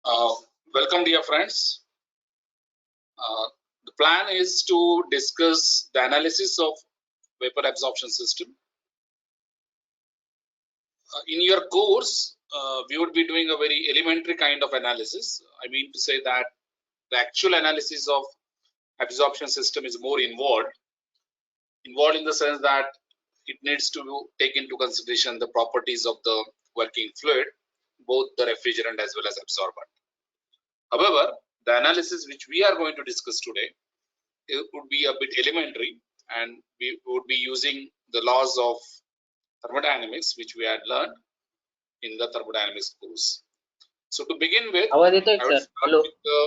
Uh, Welcome, dear friends. The plan is to discuss the analysis of vapor absorption system. In your course, we would be doing a very elementary kind of analysis. I mean to say that the actual analysis of absorption system is more involved. Involved in the sense that it needs to take into consideration the properties of the working fluid, both the refrigerant as well as absorbent. However, the analysis which we are going to discuss today, it would be a bit elementary, and we would be using the laws of thermodynamics which we had learned in the thermodynamics course. So to begin with, आवाज येतोय I would sir? start hello with the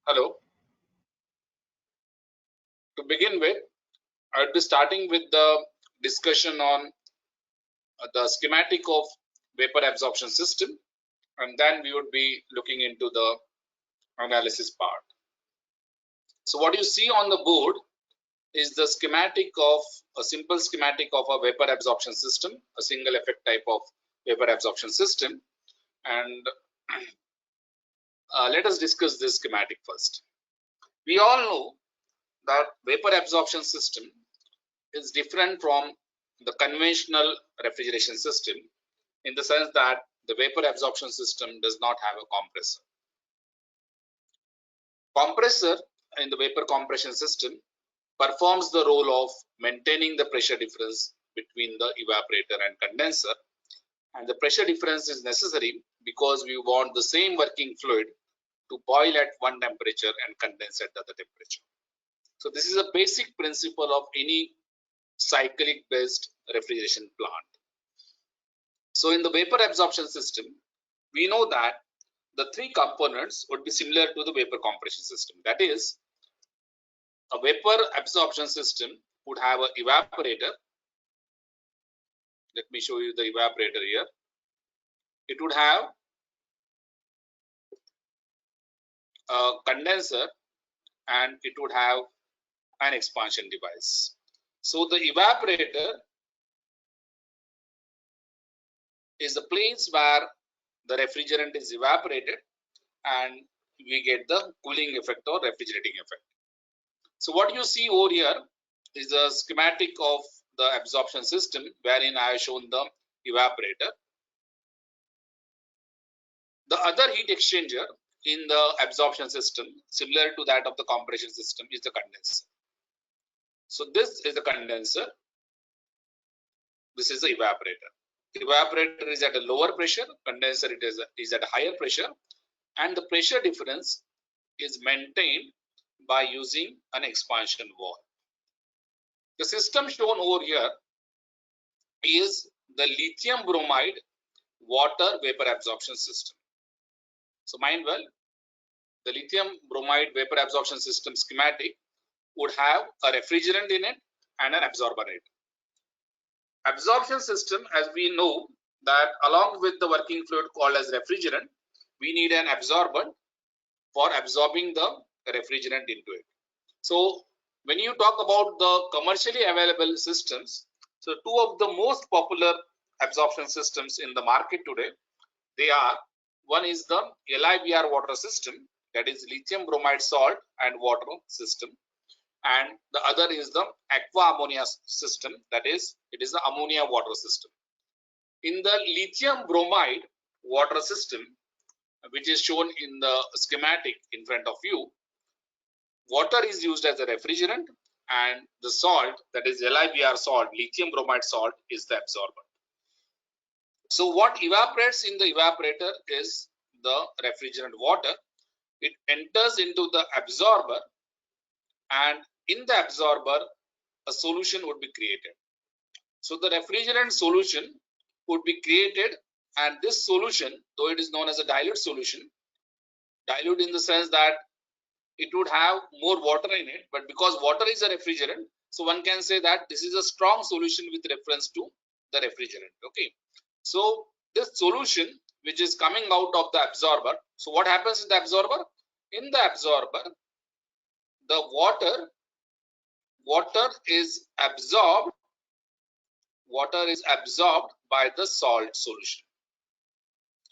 hello. To begin with, I would be starting with the discussion on the schematic of vapor absorption system, and then we would be looking into the analysis part. So what you see on the board is the schematic of a simple schematic of a vapor absorption system, a single effect type of vapor absorption system. And let us discuss this schematic first. We all know that vapor absorption system is different from the conventional refrigeration system in the sense that the vapor absorption system does not have a compressor. Compressor in the vapor compression system performs the role of maintaining the pressure difference between the evaporator and condenser, and the pressure difference is necessary because we want the same working fluid to boil at one temperature and condense at the other temperature. So this is a basic principle of any cyclic based refrigeration plant. So in the vapor absorption system, we know that the three components would be similar to the vapor compression system. That is, a vapor absorption system would have an evaporator. Let me show you the evaporator here. It would have a condenser and it would have an expansion device. So the evaporator is the place where the refrigerant is evaporated and we get the cooling effect or refrigerating effect. So what you see over here is a schematic of the absorption system wherein I have shown the evaporator. The other heat exchanger in the absorption system, similar to that of the compression system, is the condenser. So this is the condenser. This is the evaporator. Evaporator is at a lower pressure, condenser is at a higher pressure, and the pressure difference is maintained by using an expansion valve. The system shown over here is the lithium bromide water vapor absorption system. So mind well, the lithium bromide vapor absorption system schematic would have a refrigerant in it and an absorbent in it. Absorption system, as we know that along with the working fluid called as refrigerant, we need an absorbent for absorbing the refrigerant into it. So when you talk about the commercially available systems, so two of the most popular absorption systems in the market today, they are, one is the LIBR water system, that is lithium bromide salt and water system, and the other is the aqua ammonia system, that is, it is the ammonia water system. In the lithium bromide water system, which is shown in the schematic in front of you, water is used as a refrigerant and the salt, that is LIBR salt, lithium bromide salt, is the absorbent. So what evaporates in the evaporator is the refrigerant water. It enters into the absorber, and in the absorber a solution would be created. So the refrigerant solution would be created, and this solution, though it is known as a dilute solution, dilute in the sense that it would have more water in it, but because water is a refrigerant, so one can say that this is a strong solution with reference to the refrigerant. Okay, so this solution which is coming out of the absorber, so what happens in the absorber? In the absorber, the water is absorbed by the salt solution.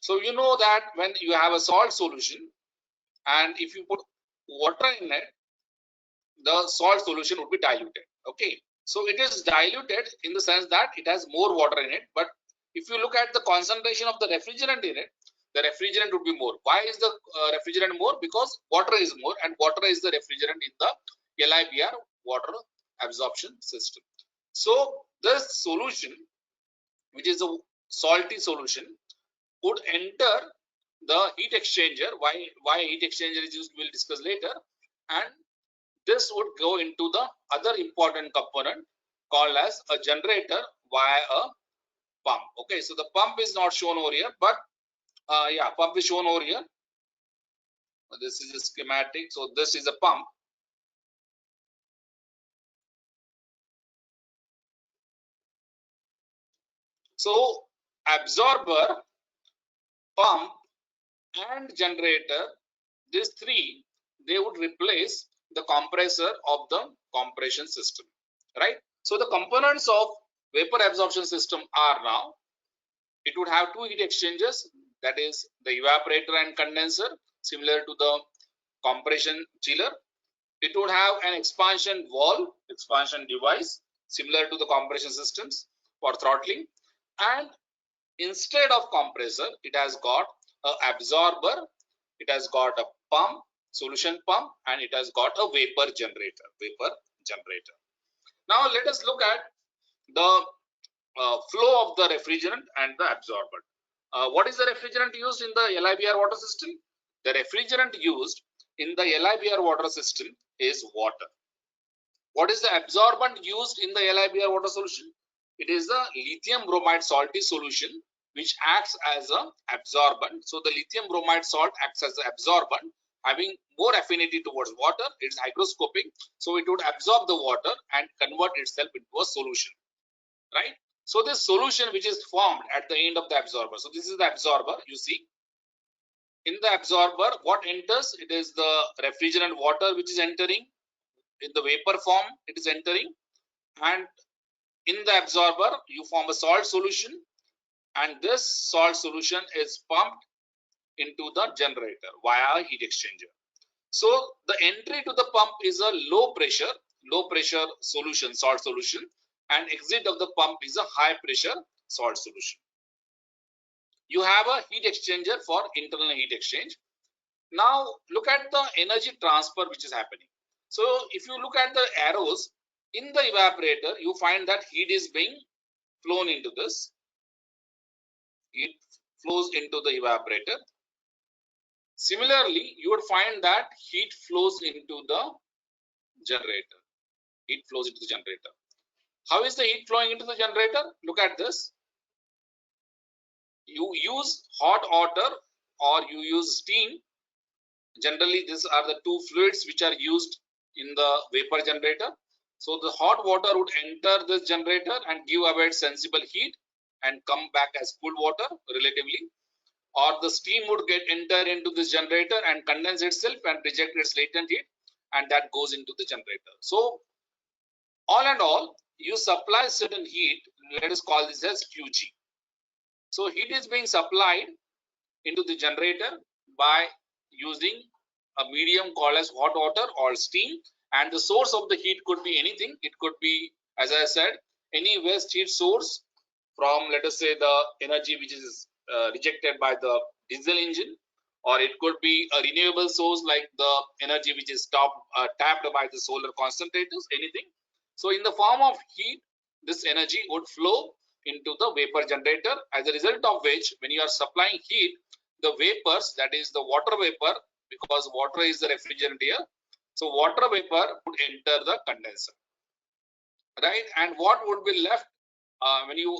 So you know that when you have a salt solution and if you put water in it, the salt solution would be diluted. Okay, so it is diluted in the sense that it has more water in it. But if you look at the concentration of the refrigerant in it, the refrigerant would be more. Why is the refrigerant more? Because water is more, and water is the refrigerant in the LIBR water absorption system. So this solution, which is a salty solution, would enter the heat exchanger. Why heat exchanger is used, we'll discuss later. And this would go into the other important component called as a generator via a pump. Okay, so the pump is not shown over here, but yeah, pump is shown over here. This is a schematic. So this is a pump. So absorber, pump, and generator, these three, they would replace the compressor of the compression system, right? So the components of vapor absorption system are now, it would have two heat exchangers, that is the evaporator and condenser, similar to the compression chiller. It would have an expansion valve, expansion device, similar to the compression systems for throttling. And instead of compressor, it has got a absorber, it has got a pump, solution pump, and it has got a vapor generator. Now let us look at the flow of the refrigerant and the absorbent. What is the refrigerant used in the LIBR water system? The refrigerant used in the LIBR water system is water. What is the absorbent used in the LIBR water solution? It is the lithium bromide salty solution, which acts as a absorbent. So the lithium bromide salt acts as an absorbent, having more affinity towards water. It's hygroscopic, so it would absorb the water and convert itself into a solution, right? So this solution which is formed at the end of the absorber. So this is the absorber, you see. In the absorber, what enters? It is the refrigerant water which is entering. In the vapor form, it is entering. And in the absorber, you form a salt solution. And this salt solution is pumped into the generator via a heat exchanger. So the entry to the pump is a low pressure solution, salt solution. And exit of the pump is a high pressure salt solution. You have a heat exchanger for internal heat exchange. Now look at the energy transfer which is happening. So if you look at the arrows in the evaporator, you find that heat is being flown into this. Heat flows into the evaporator. Similarly, you would find that heat flows into the generator. Heat flows into the generator. How is the heat flowing into the generator? Look at this. You use hot water or you use steam. Generally, these are the two fluids which are used in the vapor generator. So the hot water would enter this generator and give away sensible heat and come back as cool water relatively. Or the steam would get enter into this generator and condense itself and reject its latent heat, and that goes into the generator. So all and all, you supply certain heat, let us call this as QG. So heat is being supplied into the generator by using a medium called as hot water or steam, and the source of the heat could be anything. It could be, as I said, any waste heat source from, let us say, the energy which is rejected by the diesel engine, or it could be a renewable source like the energy which is tapped by the solar concentrators, anything. So in the form of heat, this energy would flow into the vapor generator, as a result of which, when you are supplying heat, the vapors, that is the water vapor, because water is the refrigerant here, so water vapor would enter the condenser, right? And what would be left when you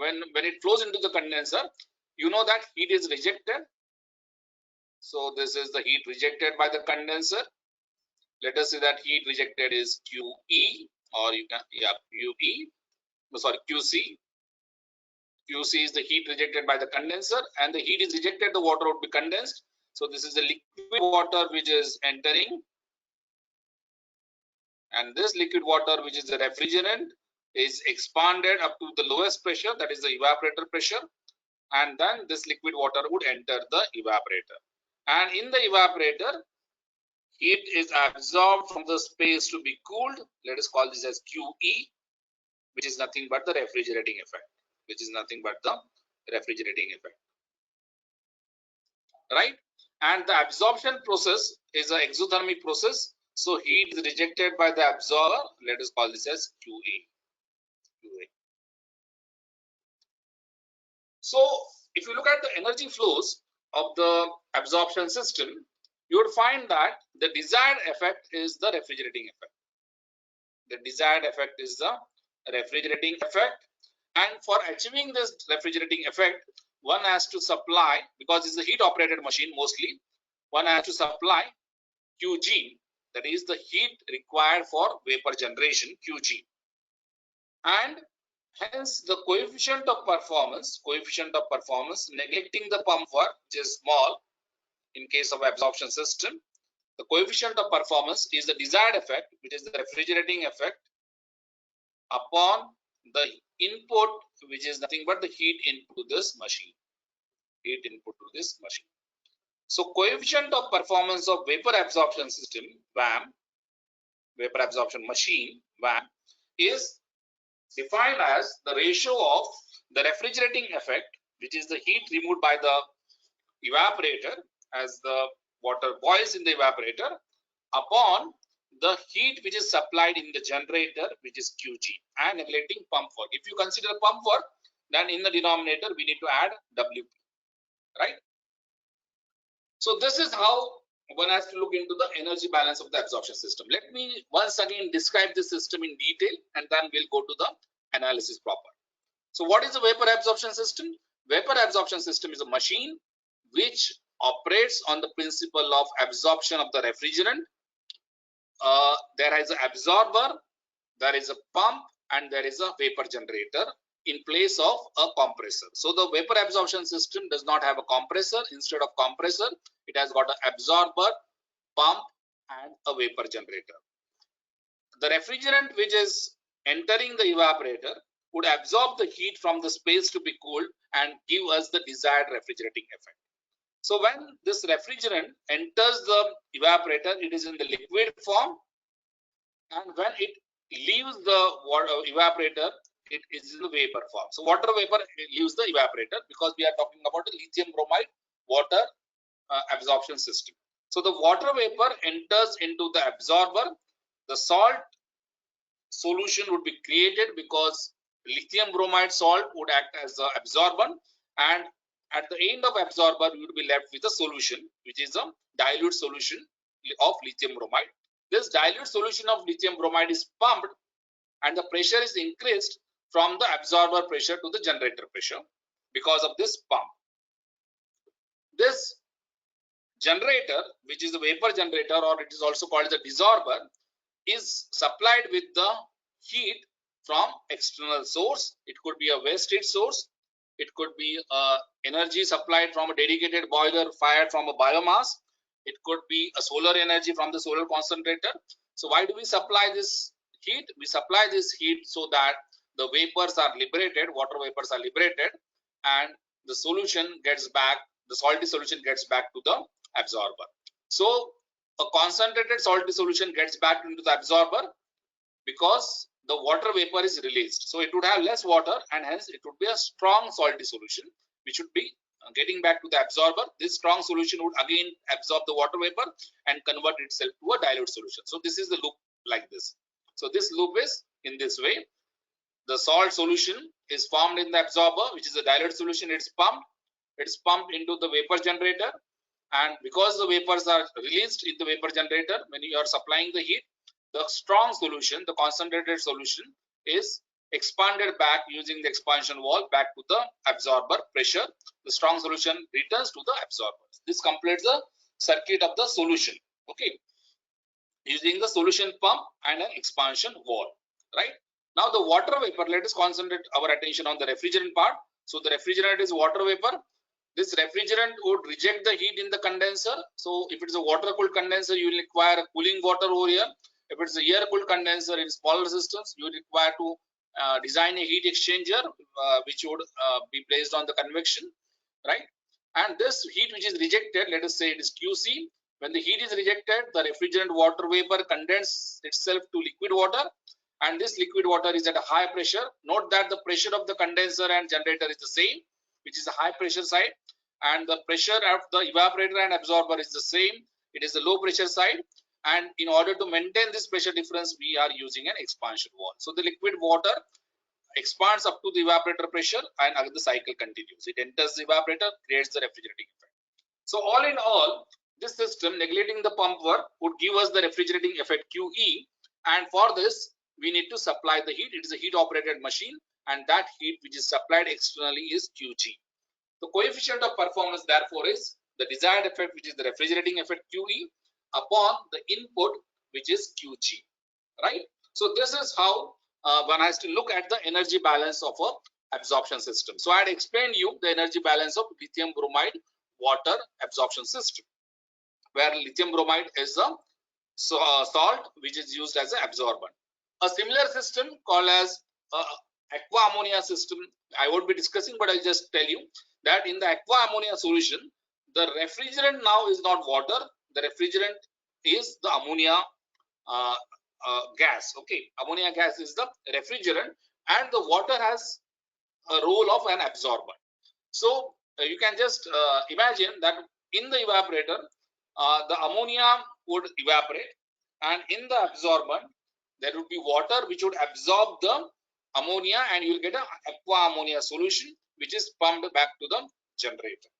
when it flows into the condenser, you know that heat is rejected. So this is the heat rejected by the condenser. Let us say that heat rejected is QE, or you can, yeah, QE, sorry, QC. QC is the heat rejected by the condenser, and the heat is rejected, the water would be condensed. So this is the liquid water which is entering, and this liquid water, which is the refrigerant, is expanded up to the lowest pressure, that is the evaporator pressure, and then this liquid water would enter the evaporator. And in the evaporator, heat is absorbed from the space to be cooled. Let us call this as QE, which is nothing but the refrigerating effect. Right? And the absorption process is an exothermic process. So heat is rejected by the absorber. Let us call this as QA. So if you look at the energy flows of the absorption system, you would find that the desired effect is the refrigerating effect. And for achieving this refrigerating effect, one has to supply, because it's a heat operated machine mostly, one has to supply QG, that is the heat required for vapor generation, QG. And hence the coefficient of performance, neglecting the pump work, which is small in case of absorption system, the coefficient of performance is the desired effect, which is the refrigerating effect, upon the input, which is nothing but the heat input to this machine. So coefficient of performance of vapor absorption system, VAM, vapor absorption machine, VAM, is defined as the ratio of the refrigerating effect, which is the heat removed by the evaporator as the water boils in the evaporator, upon the heat which is supplied in the generator, which is QG, and neglecting pump work. If you consider pump work, then in the denominator we need to add WP, right? So this is how one has to look into the energy balance of the absorption system. Let me once again describe the system in detail, and then we'll go to the analysis proper. So what is a vapor absorption system? Vapor absorption system is a machine which operates on the principle of absorption of the refrigerant. There is an absorber, there is a pump, and there is a vapor generator in place of a compressor. So the vapor absorption system does not have a compressor. Instead of compressor, it has got an absorber, pump, and a vapor generator. The refrigerant which is entering the evaporator would absorb the heat from the space to be cooled and give us the desired refrigerating effect. So when this refrigerant enters the evaporator, it is in the liquid form, and when it leaves the evaporator, it is in the vapor form. So water vapor leaves the evaporator, because we are talking about a lithium bromide water absorption system. So the water vapor enters into the absorber. The salt solution would be created because lithium bromide salt would act as the absorbent, and at the end of absorber you would be left with a solution, which is a dilute solution of lithium bromide. This dilute solution of lithium bromide is pumped, and the pressure is increased from the absorber pressure to the generator pressure because of this pump. This generator, which is a vapor generator, or it is also called the desorber, is supplied with the heat from external source. It could be a waste heat source, it could be energy supplied from a dedicated boiler fired from a biomass, it could be a solar energy from the solar concentrator. So why do we supply this heat? We supply this heat so that the vapors are liberated, water vapors are liberated, and the solution gets back, the salty solution gets back to the absorber. So a concentrated salty solution gets back into the absorber because the water vapor is released. So it would have less water, and hence it would be a strong salty solution which would be getting back to the absorber. This strong solution would again absorb the water vapor and convert itself to a dilute solution. So this is the loop like this. So this loop is in this way. The salt solution is formed in the absorber, which is a dilute solution. It's pumped into the vapor generator, and because the vapors are released in the vapor generator, when you are supplying the heat, the strong solution, the concentrated solution, is expanded back using the expansion valve back to the absorber pressure. The strong solution returns to the absorber. This completes the circuit of the solution, okay, using the solution pump and an expansion valve, right? Now the water vapor, let us concentrate our attention on the refrigerant part. So the refrigerant is water vapor. This refrigerant would reject the heat in the condenser. So if it is a water cooled condenser, you will require a cooling water over here. If it's a air cooled condenser in smaller systems, you require to design a heat exchanger which would be placed on the convection, right? And this heat which is rejected, let us say it is QC. When the heat is rejected, the refrigerant water vapor condenses itself to liquid water, and this liquid water is at a high pressure. Note that the pressure of the condenser and generator is the same, which is a high pressure side, and the pressure of the evaporator and absorber is the same. It is the low pressure side, and in order to maintain this pressure difference, we are using an expansion valve. So the liquid water expands up to the evaporator pressure, and the cycle continues. It enters the evaporator, creates the refrigerating effect. So all in all, this system, neglecting the pump work, would give us the refrigerating effect QE, and for this we need to supply the heat. It is a heat operated machine, and that heat which is supplied externally is QG. The coefficient of performance therefore is the desired effect, which is the refrigerating effect QE, upon the input, which is QG, right? So this is how one has to look at the energy balance of a absorption system. So I had explained you the energy balance of lithium bromide water absorption system, where lithium bromide is a salt which is used as an absorbent. A similar system called as aqua ammonia system I won't be discussing, but I'll just tell you that in the aqua ammonia solution, the refrigerant now is not water. The refrigerant is the ammonia gas. Okay, ammonia gas is the refrigerant, and the water has a role of an absorbent. So you can just imagine that in the evaporator, the ammonia would evaporate, and in the absorbent there would be water which would absorb the ammonia, and you will get an aqua ammonia solution which is pumped back to the generator.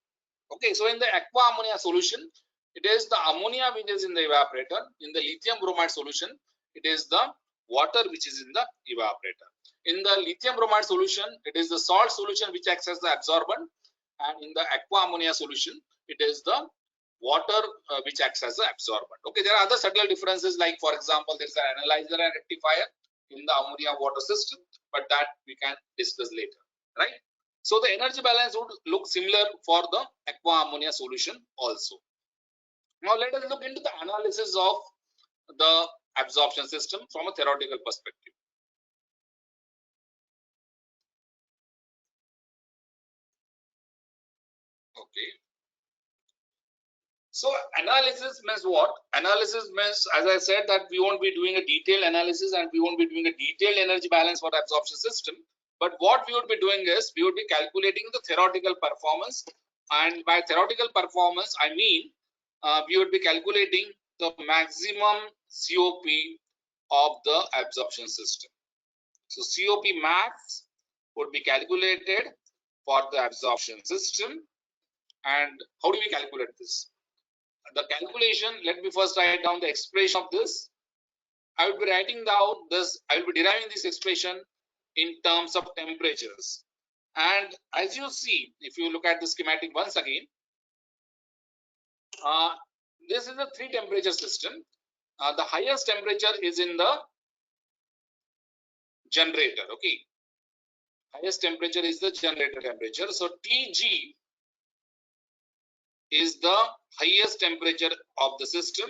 Okay, so in the aqua ammonia solution, it is the ammonia which is in the evaporator. In the lithium bromide solution, it is the water which is in the evaporator. In the lithium bromide solution, it is the salt solution which acts as the absorbent, and in the aqua ammonia solution, it is the water which acts as the absorbent. Okay, there are other subtle differences, like for example, there is an analyzer and rectifier in the ammonia water system, but that we can discuss later, right? So the energy balance would look similar for the aqua ammonia solution also. Now let us look into the analysis of the absorption system from a theoretical perspective. Okay. So analysis means what? Analysis means, as I said, that we won't be doing a detailed analysis and we won't be doing a detailed energy balance for the absorption system. But what we would be doing is we would be calculating the theoretical performance. And by theoretical performance, I mean we would be calculating the maximum COP of the absorption system. So COP max would be calculated for the absorption system. And how do we calculate this? The calculation, let me first write down the expression of this. I will be writing down this, I will be deriving this expression in terms of temperatures. And as you see, if you look at the schematic once again, this is a 3 temperature system. The highest temperature is in the generator. Okay, highest temperature is the generator temperature. So TG is the highest temperature of the system,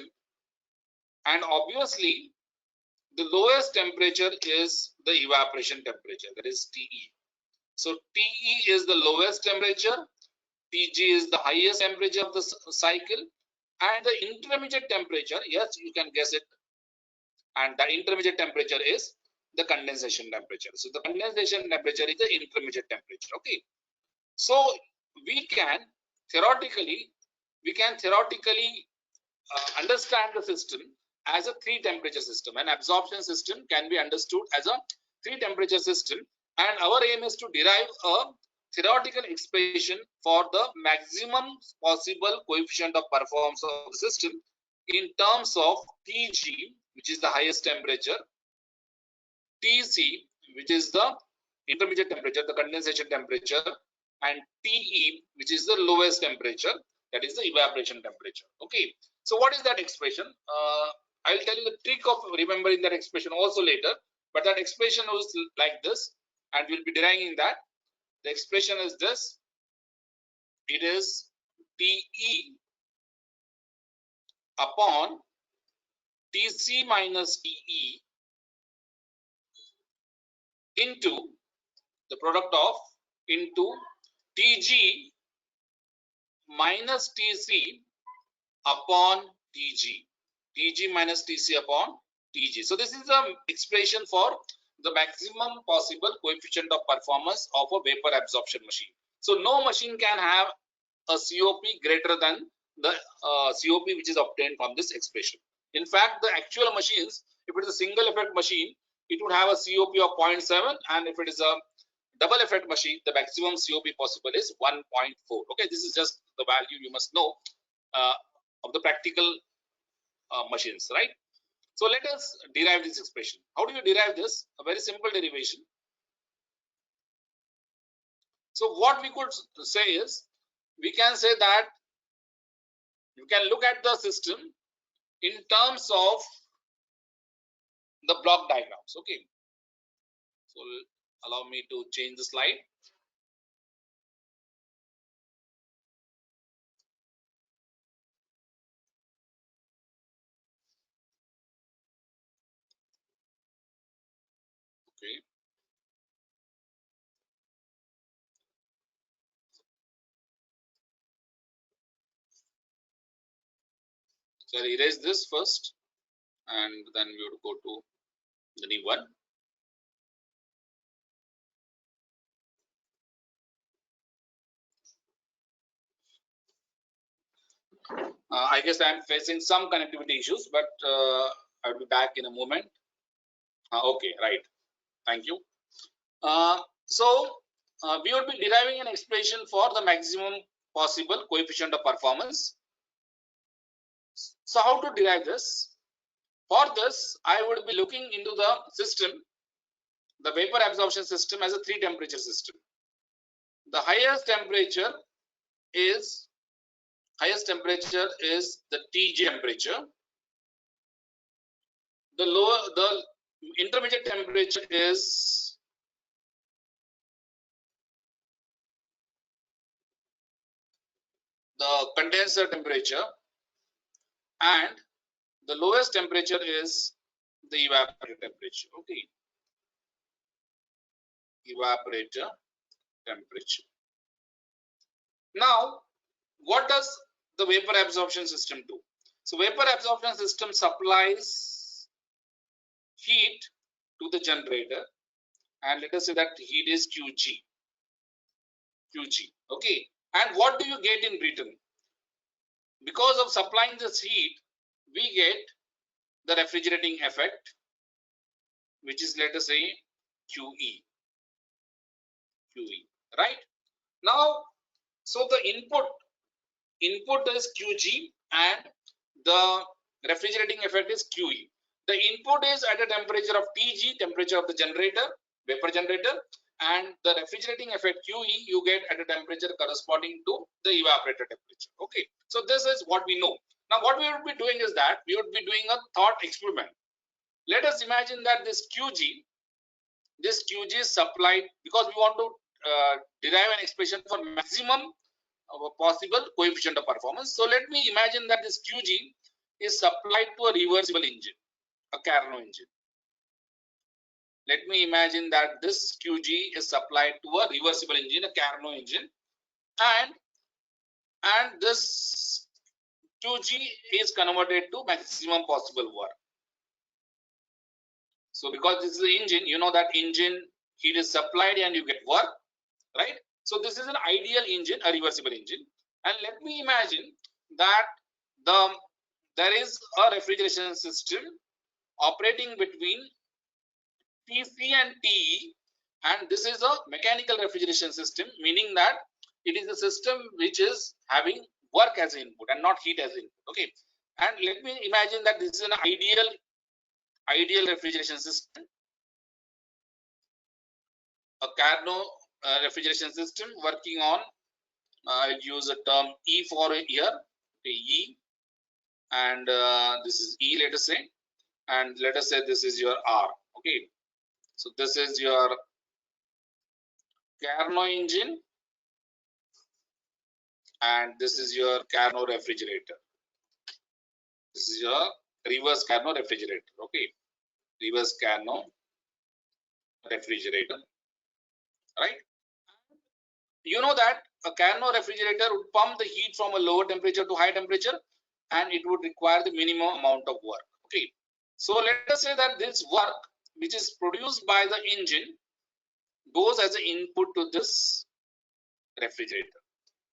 and obviously the lowest temperature is the evaporation temperature, that is TE. So TE is the lowest temperature, TG is the highest temperature of the cycle, and the intermediate temperature, yes, you can guess it, and the intermediate temperature is the condensation temperature. So the condensation temperature is the intermediate temperature. Okay, so we can theoretically understand the system as a 3 temperature system. An absorption system can be understood as a 3 temperature system, and our aim is to derive a theoretical expression for the maximum possible coefficient of performance of the system in terms of TG, which is the highest temperature, TC, which is the intermediate temperature, the condensation temperature, and TE, which is the lowest temperature, that is the evaporation temperature. Okay, so what is that expression? I'll tell you the trick of remembering that expression also later, but that expression was like this, and we'll be deriving that. The expression is this. It is TE upon TC minus TE into the product of into TG minus Tc upon Tg. Tg minus Tc upon Tg. So this is the expression for the maximum possible coefficient of performance of a vapor absorption machine. So no machine can have a COP greater than the COP which is obtained from this expression. In fact, the actual machines, if it is a single effect machine, it would have a COP of 0.7, and if it is a double effect machine, the maximum COP possible is 1.4. Okay, this is just the value you must know of the practical machines, right? So let us derive this expression. How do you derive this? A very simple derivation. So what we could say is, we can say that you can look at the system in terms of the block diagrams. Okay, so allow me to change the slide. Okay, so I'll erase this first, and then we would go to the new one. I guess I'm facing some connectivity issues, but I'll be back in a moment. Okay, right. Thank you. So we would be deriving an expression for the maximum possible coefficient of performance. So how to derive this? For this, I would be looking into the system, the vapor absorption system, as a 3 temperature system. The highest temperature is the TG temperature. The intermediate temperature is the condenser temperature, and the lowest temperature is the evaporator temperature. Okay, evaporator temperature. Now, what does the vapor absorption system do? So vapor absorption system supplies heat to the generator, and let us say that heat is QG. Okay, and what do you get in return? Because of supplying this heat, we get the refrigerating effect, which is, let us say, QE, right? Now, so the input is QG and the refrigerating effect is QE. The input is at a temperature of TG, temperature of the generator, vapor generator, and the refrigerating effect QE you get at a temperature corresponding to the evaporator temperature. Okay, so this is what we know. Now what we would be doing is that we would be doing a thought experiment. Let us imagine that this QG is supplied, because we want to derive an expression for maximum possible coefficient of performance. So let me imagine that this QG is supplied to a reversible engine, a Carnot engine. Let me imagine that this QG is supplied to a reversible engine, a Carnot engine, and this QG is converted to maximum possible work. So because this is the engine, you know that engine heat is supplied and you get work, right? So this is an ideal engine, a reversible engine. And let me imagine that there is a refrigeration system operating between TC and TE, and this is a mechanical refrigeration system, meaning that it is a system which is having work as input and not heat as input. Okay, and let me imagine that this is an ideal refrigeration system, a Carnot refrigeration system working on, I'll use a term E for here, okay, E, and this is E, let us say, and let us say this is your R. Okay, so this is your Carnot engine, and this is your Carnot refrigerator. This is your reverse Carnot refrigerator. Okay, reverse Carnot refrigerator, right? you know that a Carnot refrigerator would pump the heat from a lower temperature to high temperature, and it would require the minimum amount of work. Okay, so let us say that this work which is produced by the engine goes as an input to this refrigerator,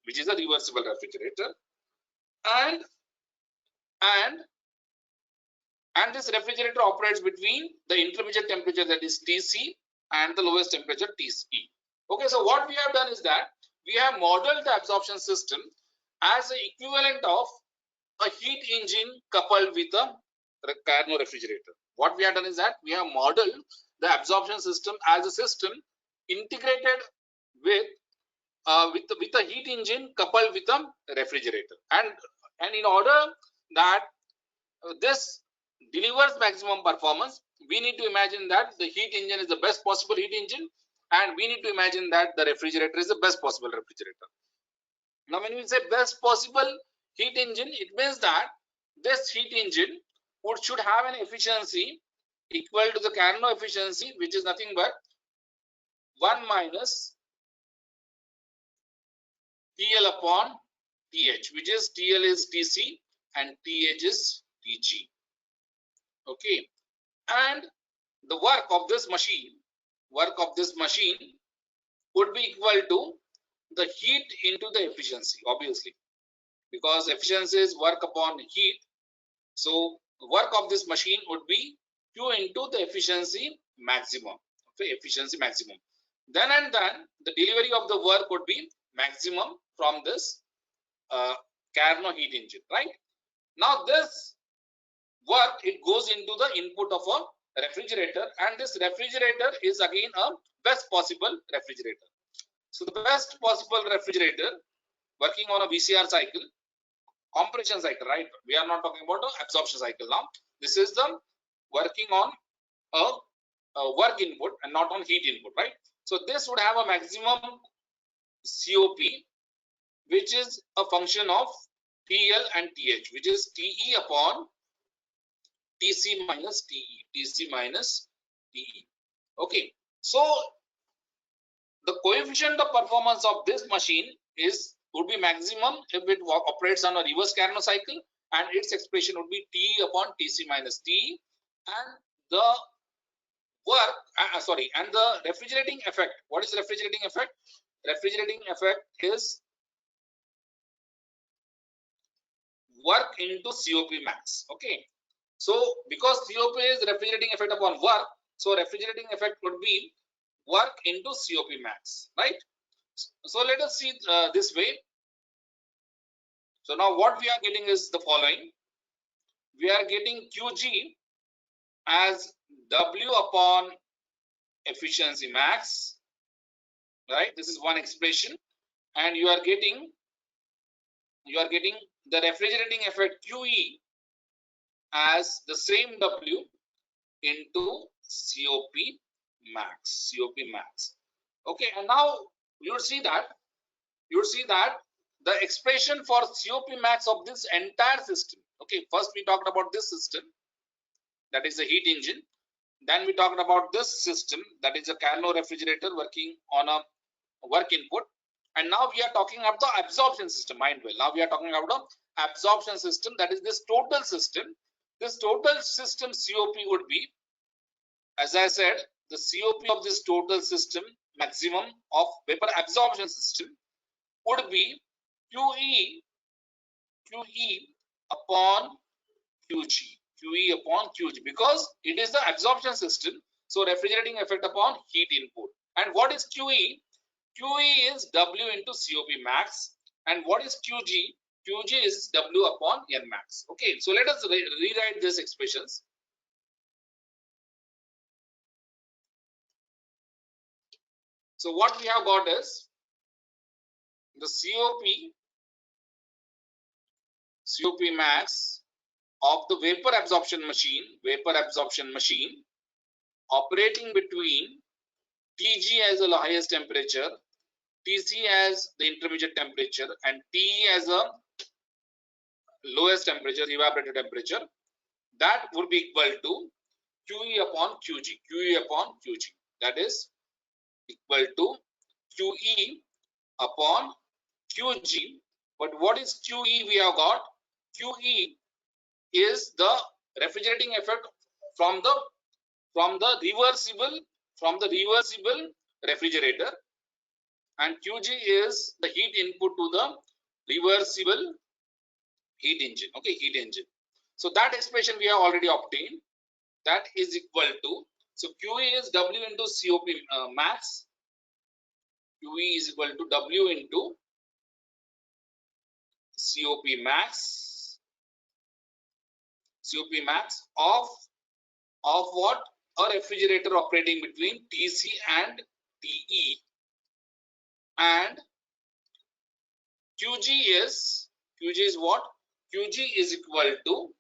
which is a reversible refrigerator, and and and this refrigerator operates between the intermediate temperature, that is TC, and the lowest temperature, TC. Okay, so what we have done is that we have modeled the absorption system as the equivalent of a heat engine coupled with a Carnot refrigerator. What we have done is that we have modeled the absorption system as a system integrated with a heat engine coupled with a refrigerator, and in order that this delivers maximum performance, we need to imagine that the heat engine is the best possible heat engine, and we need to imagine that the refrigerator is the best possible refrigerator. Now, when we say best possible heat engine, it means that this heat engine should have an efficiency equal to the Carnot efficiency, which is nothing but 1 minus TL upon TH, which is TL is TC and TH is TG. Okay, and the work of this machine would be equal to the heat into the efficiency, obviously, because efficiency is work upon heat. So work of this machine would be Q into the efficiency maximum. Okay, efficiency maximum. Then the delivery of the work would be maximum from this Carnot heat engine, right? Now this work, it goes into the input of a refrigerator, and this refrigerator is again a best possible refrigerator. So the best possible refrigerator working on a VCR cycle, compression cycle, right? We are not talking about the absorption cycle now. This is the working on a work input and not on heat input, right? So this would have a maximum COP, which is a function of TL and TH, which is TE upon TC minus TE, TC minus TE. Okay, so the coefficient of performance of this machine would be maximum if it operates on a reverse Carnot cycle, and its expression would be TE upon TC minus TE, and the work and the refrigerating effect. What is refrigerating effect? Refrigerating effect is work into COP max. Okay, so because COP is refrigerating effect upon work, so refrigerating effect would be work into COP max, right? So let us see this way. So now what we are getting is the following. We are getting QG as W upon efficiency max, right? This is one expression, and you are getting the refrigerating effect QE as the same W into COP max. Okay, and now you see that the expression for COP max of this entire system. Okay, first we talked about this system, that is the heat engine. Then we talked about this system, that is a Carnot refrigerator working on a work input. And now we are talking about the absorption system, mind well. Now we are talking about the absorption system, that is this total system. This total system COP would be, as I said, the COP of this total system maximum of vapor absorption system would be QE upon QG, because it is the absorption system. So refrigerating effect upon heat input. And what is QE? QE is W into COP max. And what is QG? QG is W upon N max. Okay, so let us rewrite these expressions. So what we have got is the COP max of the vapor absorption machine operating between TG as the highest temperature, TC as the intermediate temperature, and TE as the lowest temperature, evaporator temperature, that would be equal to QE upon QG. That is equal to QE upon QG. But what is QE we have got? QE is the refrigerating effect from the reversible refrigerator, and QG is the heat input to the reversible heat engine. Okay, heat engine. So that expression we have already obtained. That is equal to, so QE is W into COP max. QE is equal to W into COP max. COP max of what? A refrigerator operating between TC and TE, and QG is what? QG is equal to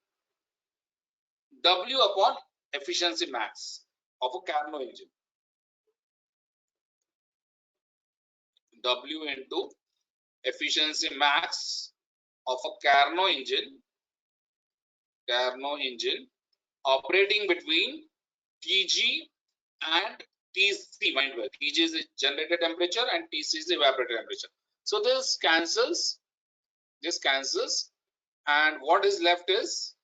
W upon efficiency max of a Carnot engine. W into efficiency max of a Carnot engine operating between TG and TC. Mind well, TG is the generator temperature and TC is the evaporator temperature. So this cancels, and what is left is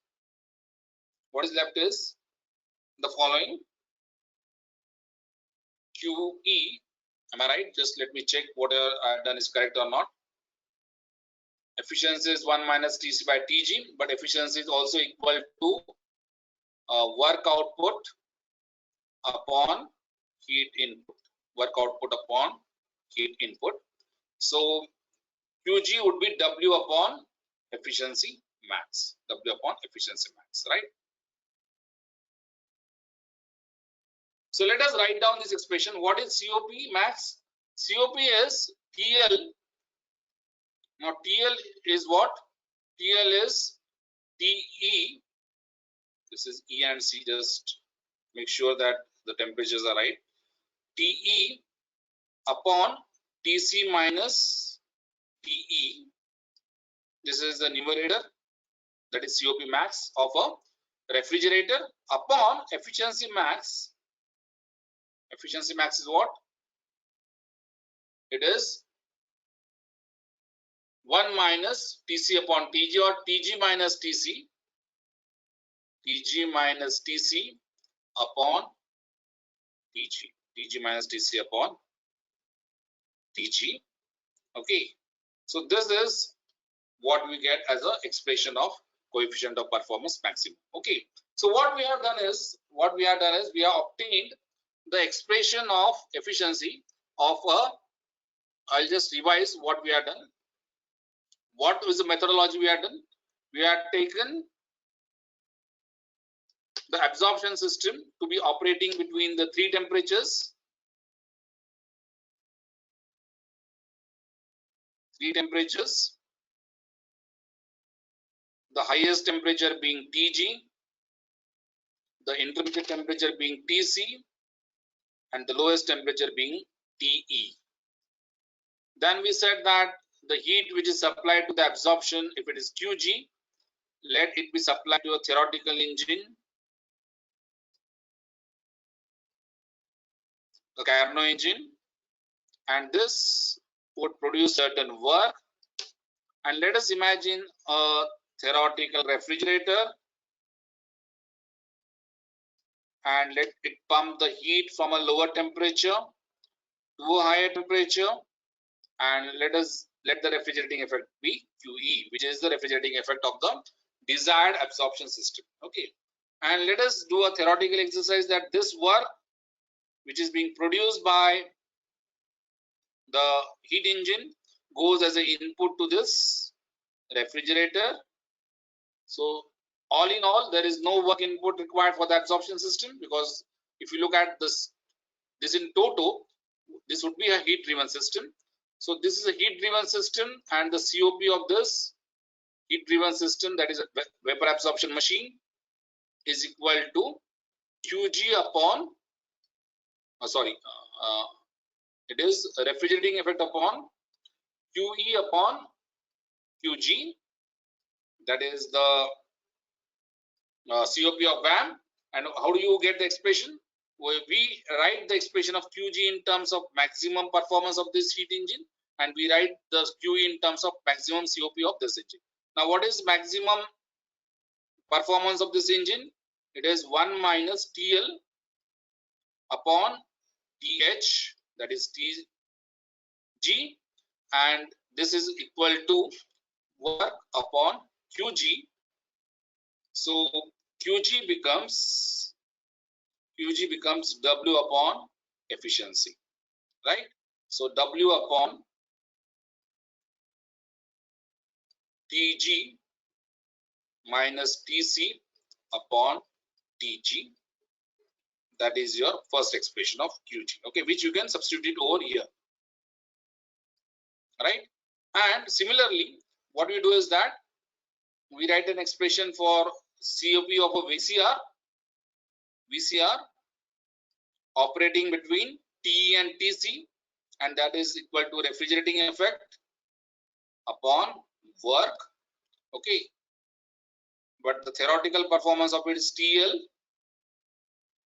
the following: QE. Am I right? Just let me check whatever I have done is correct or not. Efficiency is 1 minus TC by TG, but efficiency is also equal to work output upon heat input. Work output upon heat input. So QG would be W upon efficiency max. W upon efficiency max, right? So let us write down this expression. What is COP max? COP is TL. Now TL is what? TL is TE. This is E and C. Just make sure that the temperatures are right. TE upon TC minus TE. This is the numerator, that is COP max of a refrigerator, upon efficiency max. Efficiency max is what? It is 1 minus TC upon TG, or TG minus TC. TG minus TC upon TG. TG minus TC upon TG. Okay. So this is what we get as an expression of coefficient of performance maximum. Okay. So what we have done is we have obtained the expression of efficiency of a. I'll just revise what we have done. What is the methodology we have done? We have taken the absorption system to be operating between the three temperatures. The highest temperature being TG, the intermediate temperature being TC, and the lowest temperature being TE. Then we said that the heat which is supplied to the absorption, if it is QG, let it be supplied to a theoretical engine, the Carnot engine, and this would produce certain work. And let us imagine a theoretical refrigerator, and let it pump the heat from a lower temperature to a higher temperature, and let the refrigerating effect be QE, which is the refrigerating effect of the desired absorption system. Okay, and let us do a theoretical exercise that this work which is being produced by the heat engine goes as an input to this refrigerator. So all in all, there is no work input required for the absorption system, because if you look at this in toto, this would be a heat driven system. So this is a heat driven system, and the COP of this heat driven system, that is a vapor absorption machine, is equal to QG upon it is a refrigerating effect upon QE upon QG, that is the COP of VAM. And how do you get the expression? We write the expression of QG in terms of maximum performance of this heat engine, and we write the QE in terms of maximum COP of this engine. Now, what is maximum performance of this engine? It is 1 minus TL upon TH, that is TG, and this is equal to work upon QG. So QG becomes W upon efficiency, right? So W upon TG minus TC upon TG. That is your first expression of QG, okay, which you can substitute over here, right? And similarly, what we do is that we write an expression for COP of a VCR operating between TE and TC, and that is equal to refrigerating effect upon work, okay, but the theoretical performance of it is TL.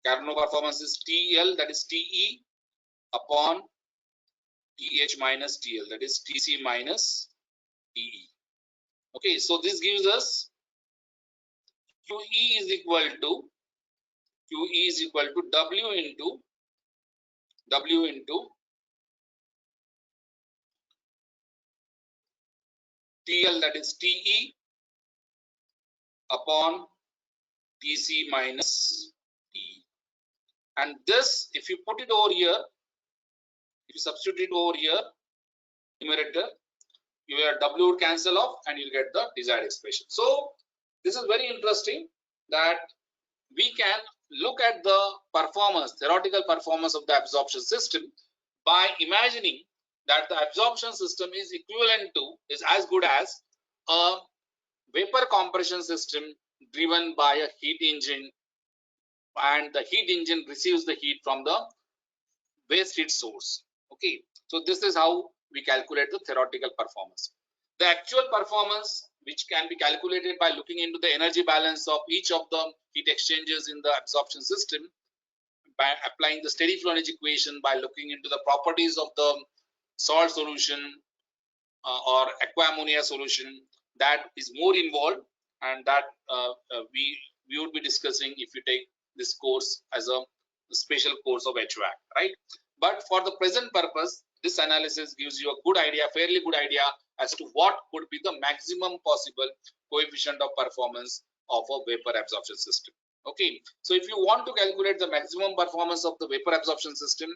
Carnot performance is TL, that is TE upon TH minus TL, that is TC minus TE. Okay, so this gives us QE is equal to W into TL, that is TE upon TC minus TE. And this, if you put it over here, if you substitute it over here, numerator, your W would cancel off and you'll get the desired expression. So this is very interesting that we can look at the performance, theoretical performance of the absorption system by imagining that the absorption system is equivalent to, is as good as a vapor compression system driven by a heat engine, and the heat engine receives the heat from the waste heat source. Okay, so this is how we calculate the theoretical performance. The actual performance, which can be calculated by looking into the energy balance of each of the heat exchangers in the absorption system, by applying the steady flow energy equation, by looking into the properties of the salt solution or aqua ammonia solution, that is more involved, and that we would be discussing if you take this course as a special course of HVAC, right? But for the present purpose, this analysis gives you a good idea, fairly good idea as to what could be the maximum possible coefficient of performance of a vapor absorption system. Okay, so if you want to calculate the maximum performance of the vapor absorption system,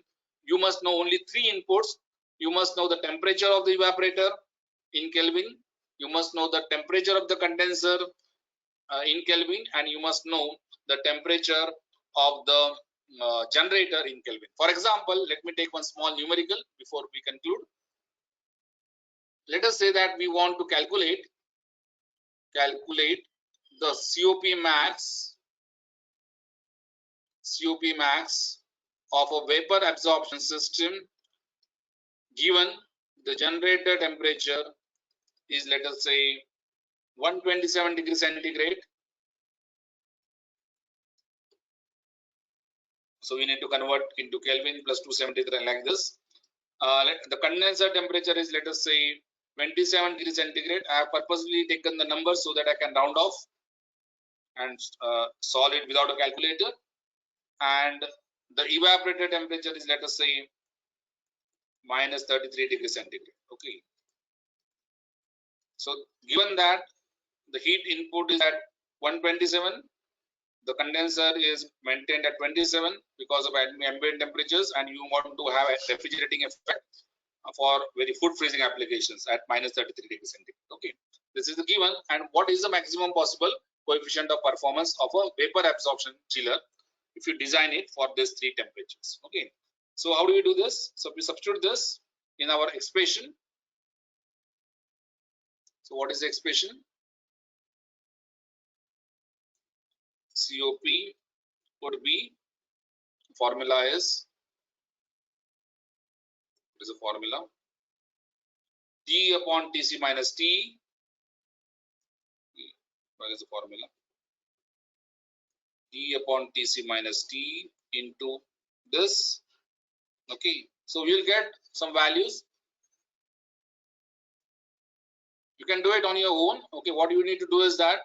you must know only three inputs. You must know the temperature of the evaporator in Kelvin, you must know the temperature of the condenser in Kelvin, and you must know the temperature of the generator in Kelvin. For example, let me take one small numerical before we conclude. Let us say that we want to calculate the COP max of a vapor absorption system given the generator temperature is, let us say, 127 degrees centigrade. So we need to convert into Kelvin plus 273 like this. The condenser temperature is, let us say, 27 degrees centigrade. I have purposely taken the numbers so that I can round off and solve it without a calculator. And the evaporator temperature is, let us say, minus 33 degrees centigrade. Okay. So given that the heat input is at 127, the condenser is maintained at 27 because of ambient temperatures, and you want to have a refrigerating effect for very food freezing applications at minus 33 degrees centigrade. Okay, this is the given. And what is the maximum possible coefficient of performance of a vapor absorption chiller if you design it for these three temperatures? Okay, so how do we do this? So we substitute this in our expression. So what is the expression? COP would be, formula is, what is the formula? T upon TC minus T. What is the formula? T upon TC minus T into this. Okay, so we'll get some values. You can do it on your own. Okay, what you need to do is that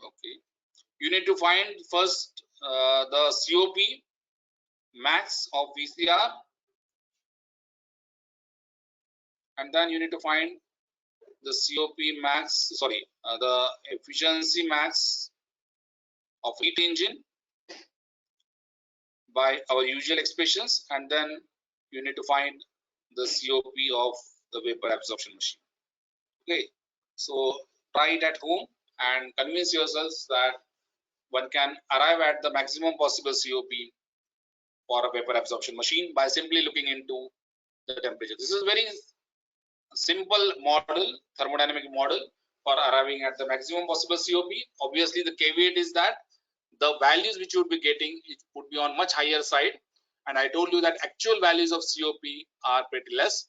okay, you need to find first the COP max of VCR, and then you need to find the COP max, sorry, the efficiency max of heat engine by our usual expressions, and then you need to find the COP of the vapor absorption machine. Okay, so try it at home and convince yourselves that one can arrive at the maximum possible COP for a vapor absorption machine by simply looking into the temperature. This is very simple model, thermodynamic model for arriving at the maximum possible COP. Obviously, the caveat is that the values which you would be getting, it would be on much higher side. And I told you that actual values of COP are pretty less.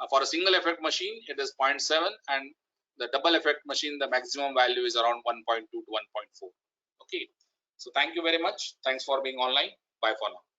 For a single effect machine, it is 0.7, and the double effect machine, the maximum value is around 1.2 to 1.4. Okay. So thank you very much. Thanks for being online. Bye for now.